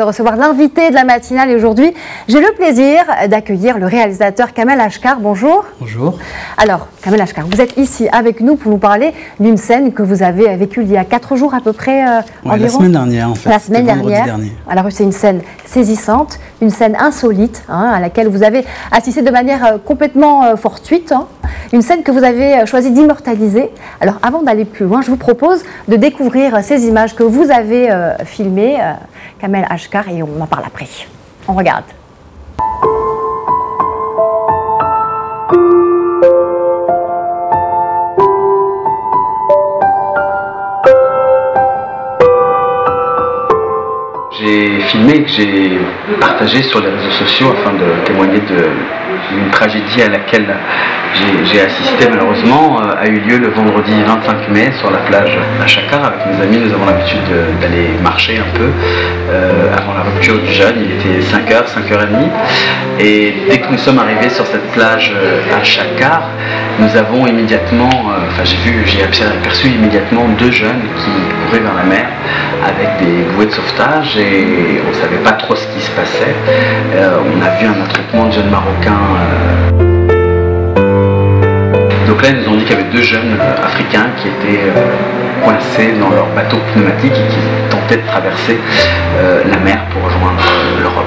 De recevoir l'invité de la matinale et aujourd'hui, j'ai le plaisir d'accueillir le réalisateur Kamel Ashkar. Bonjour. Bonjour. Alors, Kamel Ashkar, vous êtes ici avec nous pour nous parler d'une scène que vous avez vécue il y a 4 jours à peu près environ. La semaine dernière en fait. La semaine dernière. Alors c'est une scène saisissante, une scène insolite à laquelle vous avez assisté de manière complètement fortuite. Une scène que vous avez choisi d'immortaliser. Alors avant d'aller plus loin, je vous propose de découvrir ces images que vous avez filmées, Kamel Ashkar, et on en parle après. On regarde. J'ai filmé, que j'ai partagé sur les réseaux sociaux afin de témoigner d'une tragédie à laquelle j'ai assisté malheureusement, a eu lieu le vendredi 25 mai sur la plage d'Achakar. Avec mes amis, nous avons l'habitude d'aller marcher un peu avant la rupture du jeûne. Il était 5h, 5h30. Et dès que nous sommes arrivés sur cette plage d'Achakar, nous avons immédiatement, j'ai aperçu immédiatement 2 jeunes qui couraient vers la mer avec des bouées de sauvetage et on ne savait pas trop ce qui se passait. On a vu un attroupement de jeunes Marocains. Donc là, ils nous ont dit qu'il y avait 2 jeunes africains qui étaient coincés dans leur bateau pneumatique et qui tentaient de traverser la mer pour rejoindre l'Europe.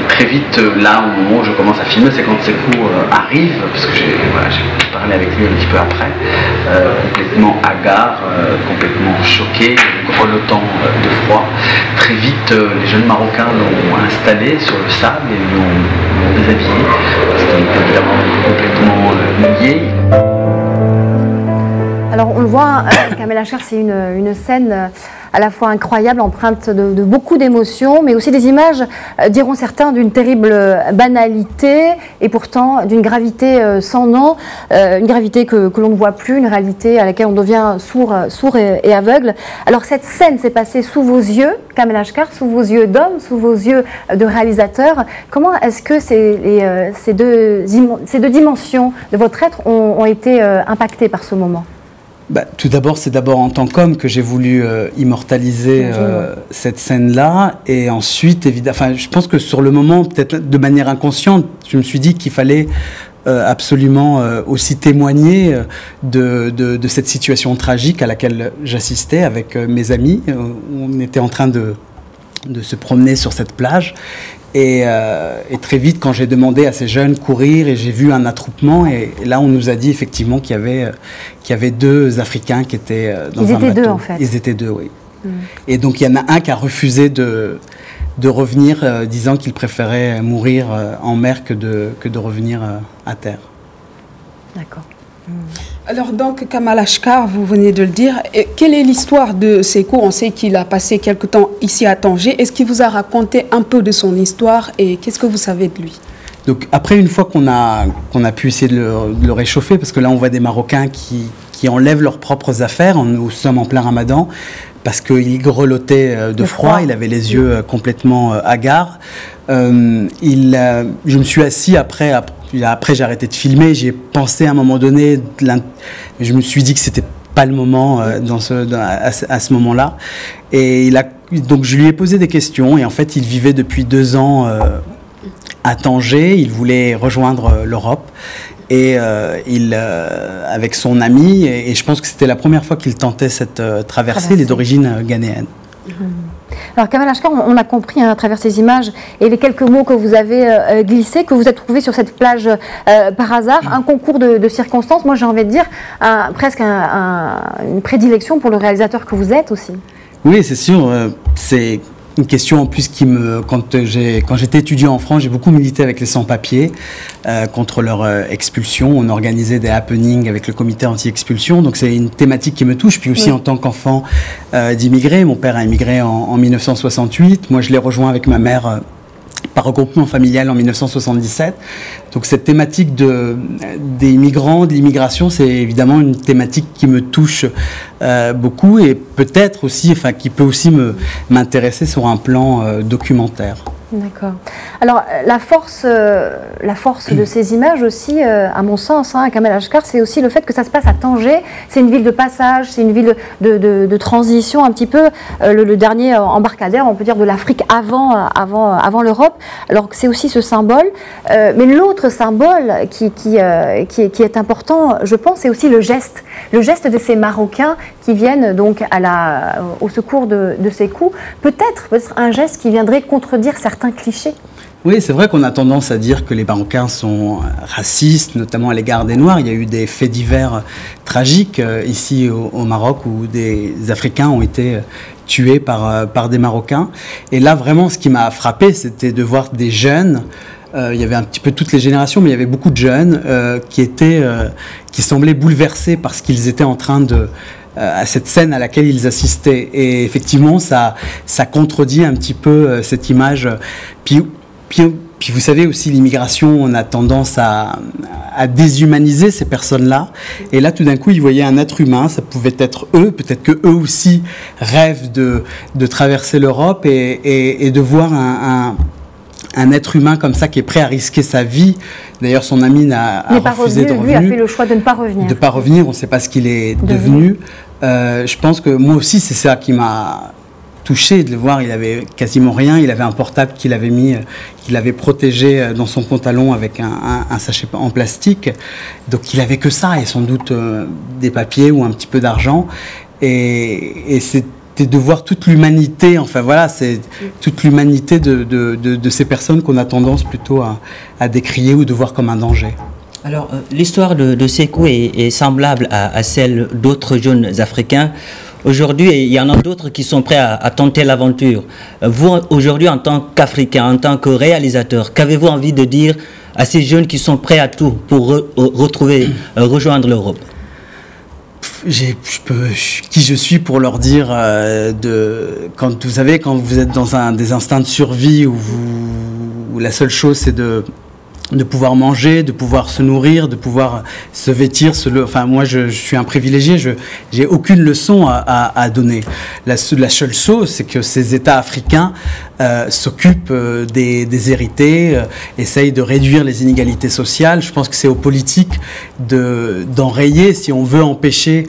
Très vite, là, au moment où je commence à filmer, c'est quand Sekou arrive, parce que j'ai parlé avec lui un petit peu après, complètement hagard, complètement choqué, grelottant de froid. Très vite, les jeunes Marocains l'ont installé sur le sable et l'ont déshabillé, parce qu'il était évidemment complètement mouillé. Alors on le voit, Kamel Ashkar, c'est une scène à la fois incroyable, empreinte de beaucoup d'émotions, mais aussi des images, diront certains, d'une terrible banalité et pourtant d'une gravité sans nom, une gravité que l'on ne voit plus, une réalité à laquelle on devient sourd et aveugle. Alors cette scène s'est passée sous vos yeux, Kamel Ashkar, sous vos yeux d'homme, sous vos yeux de réalisateur. Comment est-ce que ces deux dimensions de votre être ont été impactées par ce moment ? Tout d'abord, c'est d'abord en tant qu'homme que j'ai voulu immortaliser cette scène-là. Et ensuite, évidemment, je pense que sur le moment, peut-être de manière inconsciente, je me suis dit qu'il fallait absolument aussi témoigner de cette situation tragique à laquelle j'assistais avec mes amis. On était en train de se promener sur cette plage. Et très vite, quand j'ai demandé à ces jeunes courir, et j'ai vu un attroupement, et là on nous a dit effectivement qu'il y avait 2 Africains qui étaient dans un bateau. Ils étaient 2 en fait. Ils étaient 2, oui. Et donc il y en a un qui a refusé de revenir, disant qu'il préférait mourir en mer que de revenir à terre. D'accord. Alors donc, Kamel Ashkar, vous venez de le dire, quelle est l'histoire de Sekou? On sait qu'il a passé quelque temps ici à Tanger. Est-ce qu'il vous a raconté un peu de son histoire et qu'est-ce que vous savez de lui? Donc après, une fois qu'on a pu essayer de le réchauffer, parce que là on voit des Marocains qui enlèvent leurs propres affaires, nous sommes en plein Ramadan, parce qu'il grelottait de froid, il avait les yeux complètement hagards. Je me suis assis après j'ai arrêté de filmer, j'ai pensé à un moment donné, je me suis dit que c'était pas le moment à ce moment-là. Et donc je lui ai posé des questions et en fait il vivait depuis 2 ans à Tanger, il voulait rejoindre l'Europe. Et avec son ami, et je pense que c'était la première fois qu'il tentait cette traversée, il est d'origine ghanéenne. Alors Kamel Ashkar, on a compris à travers ces images et les quelques mots que vous avez glissés, que vous êtes trouvé sur cette plage par hasard, un concours de circonstances, moi j'ai envie de dire presque une prédilection pour le réalisateur que vous êtes aussi. Oui, c'est sûr, c'est une question en plus quand j'étais étudiant en France, j'ai beaucoup milité avec les sans-papiers contre leur expulsion. On organisait des happenings avec le comité anti-expulsion, donc c'est une thématique qui me touche. Puis aussi en tant qu'enfant d'immigrés, mon père a immigré en 1968, moi je l'ai rejoint avec ma mère par regroupement familial en 1977. Donc cette thématique des migrants, de l'immigration, c'est évidemment une thématique qui me touche beaucoup et peut-être aussi, qui peut aussi m'intéresser sur un plan documentaire. D'accord. Alors, la force de ces images aussi, à mon sens, à Kamel Ashkar, c'est aussi le fait que ça se passe à Tanger. C'est une ville de passage, c'est une ville de transition, un petit peu le dernier embarcadère, on peut dire, de l'Afrique avant l'Europe. Alors que c'est aussi ce symbole. Mais l'autre symbole qui est important, je pense, c'est aussi le geste de ces Marocains qui viennent donc au secours de Sékou. Peut-être un geste qui viendrait contredire certains clichés. Oui, c'est vrai qu'on a tendance à dire que les Marocains sont racistes, notamment à l'égard des Noirs. Il y a eu des faits divers tragiques ici au Maroc où des Africains ont été tués par des Marocains. Et là, vraiment, ce qui m'a frappé, c'était de voir des jeunes. Il y avait un petit peu toutes les générations, mais il y avait beaucoup de jeunes qui semblaient bouleversés par ce qu'ils étaient en train à cette scène à laquelle ils assistaient. Et effectivement, ça contredit un petit peu cette image. Puis vous savez aussi, l'immigration, on a tendance à déshumaniser ces personnes-là. Et là, tout d'un coup, ils voyaient un être humain, ça pouvait être eux, peut-être que eux aussi rêvent de traverser l'Europe et de voir un être humain comme ça qui est prêt à risquer sa vie. D'ailleurs, son ami a refusé de revenir. Lui a fait le choix de ne pas revenir. De ne pas revenir, on ne sait pas ce qu'il est devenu. Je pense que moi aussi, c'est ça qui m'a touché de le voir. Il avait quasiment rien. Il avait un portable qu'il avait protégé dans son pantalon avec un sachet en plastique. Donc, il avait que ça et sans doute des papiers ou un petit peu d'argent. Et c'était de voir toute l'humanité, enfin voilà, c'est toute l'humanité de ces personnes qu'on a tendance plutôt à décrier ou de voir comme un danger. Alors, l'histoire de Sékou est semblable à celle d'autres jeunes Africains. Aujourd'hui, il y en a d'autres qui sont prêts à tenter l'aventure. Vous, aujourd'hui, en tant qu'Africain, en tant que réalisateur, qu'avez-vous envie de dire à ces jeunes qui sont prêts à tout pour rejoindre l'Europe? Qui je suis pour leur dire quand vous êtes dans des instincts de survie où la seule chose c'est de pouvoir manger, de pouvoir se nourrir, de pouvoir se vêtir. Enfin, moi, je suis un privilégié, j'ai aucune leçon à donner. La seule chose, c'est que ces États africains s'occupent des hérités, essayent de réduire les inégalités sociales. Je pense que c'est aux politiques d'enrayer, si on veut empêcher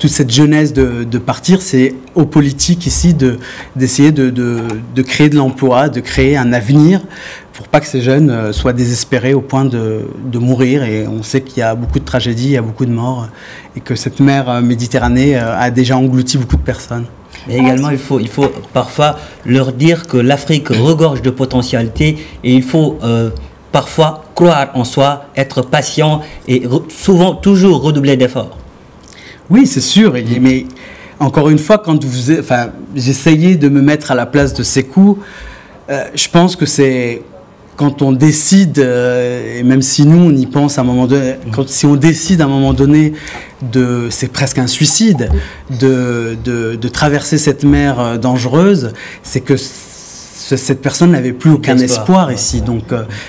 toute cette jeunesse de partir, c'est aux politiques ici d'essayer de créer de l'emploi, de créer un avenir pour pas que ces jeunes soient désespérés au point de mourir. Et on sait qu'il y a beaucoup de tragédies, il y a beaucoup de morts, et que cette mer Méditerranée a déjà englouti beaucoup de personnes. Mais également, il faut parfois leur dire que l'Afrique regorge de potentialités et il faut parfois croire en soi, être patient et souvent toujours redoubler d'efforts. Oui, c'est sûr, mais encore une fois, j'essayais de me mettre à la place de Sékou, je pense que c'est quand on décide, et même si nous on y pense à un moment donné, si on décide à un moment donné c'est presque un suicide, de traverser cette mer dangereuse, c'est que cette personne n'avait plus aucun espoir ici. Donc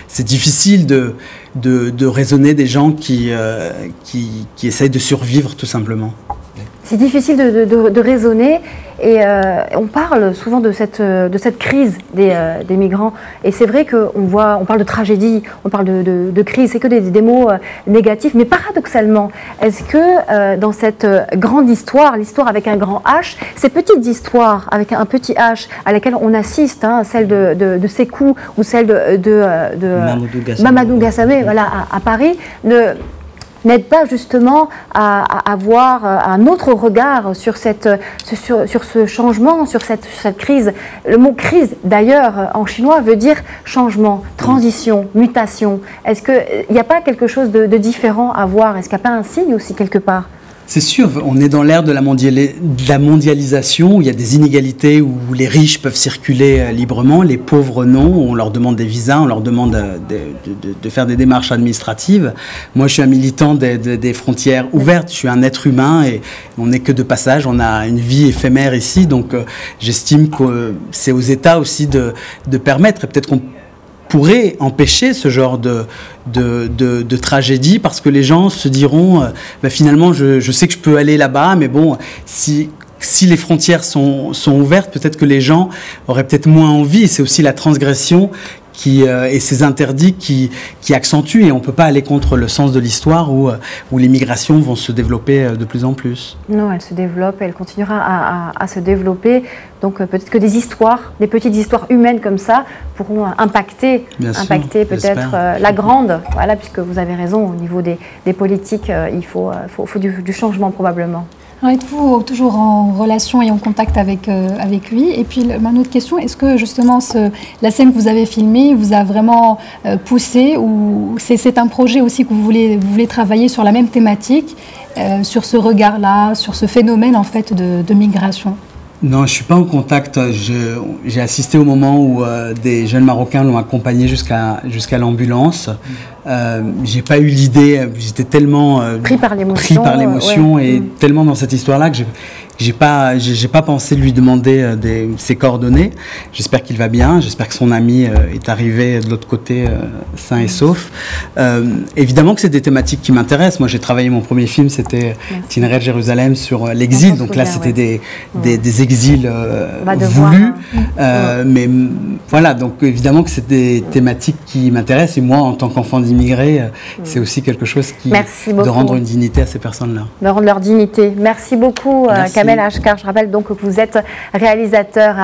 c'est difficile de raisonner des gens qui essayent de survivre tout simplement. C'est difficile de raisonner et on parle souvent de cette crise des migrants. Et c'est vrai on parle de tragédie, on parle de crise, c'est que des mots négatifs. Mais paradoxalement, est-ce que dans cette grande histoire, l'histoire avec un grand H, ces petites histoires avec un petit H à laquelle on assiste, celle de Sékou ou celle de Mamadou Gassama, voilà, à Paris, n'aide pas justement à avoir un autre regard sur ce changement, sur cette crise. Le mot crise, d'ailleurs, en chinois, veut dire changement, transition, mutation. Est-ce qu'il n'y a pas quelque chose de différent à voir? Est-ce qu'il n'y a pas un signe aussi quelque part? C'est sûr, on est dans l'ère de la mondialisation, où il y a des inégalités, où les riches peuvent circuler librement, les pauvres non, on leur demande des visas, on leur demande de faire des démarches administratives. Moi, je suis un militant des frontières ouvertes, je suis un être humain et on n'est que de passage, on a une vie éphémère ici, donc j'estime que c'est aux États aussi de permettre, et peut-être qu'on pourrait empêcher ce genre de tragédie parce que les gens se diront finalement je sais que je peux aller là-bas, mais bon, si si les frontières sont ouvertes, peut-être que les gens auraient peut-être moins envie. C'est aussi la transgression et ces interdits qui accentuent, et on ne peut pas aller contre le sens de l'histoire où les migrations vont se développer de plus en plus. Non, elle se développe, elle continuera à se développer. Donc peut-être que des histoires, des petites histoires humaines comme ça pourront impacter peut-être la grande. Voilà, puisque vous avez raison, au niveau des politiques, il faut du changement probablement. Alors, êtes-vous toujours en relation et en contact avec lui? Et puis, ma autre question, est-ce que justement la scène que vous avez filmée vous a vraiment poussé, ou c'est un projet aussi que vous voulez travailler sur la même thématique, sur ce regard-là, sur ce phénomène en fait de migration? Non, je ne suis pas en contact. J'ai assisté au moment où des jeunes Marocains l'ont accompagné jusqu'à l'ambulance. J'ai pas eu l'idée, j'étais tellement pris par l'émotion et tellement dans cette histoire-là que j'ai pas pensé lui demander ses coordonnées. J'espère qu'il va bien, j'espère que son ami est arrivé de l'autre côté sain et sauf. Évidemment que c'est des thématiques qui m'intéressent. Moi, j'ai travaillé, mon premier film, c'était Itinéraire de Jérusalem sur l'exil. Donc là, c'était des exils voulus. Mais voilà, donc évidemment que c'est des thématiques qui m'intéressent. Et moi, en tant qu'enfant d'immigré, c'est aussi quelque chose de rendre une dignité à ces personnes-là. De rendre leur dignité. Merci beaucoup, Kamel Ashkar. Je rappelle donc que vous êtes réalisateur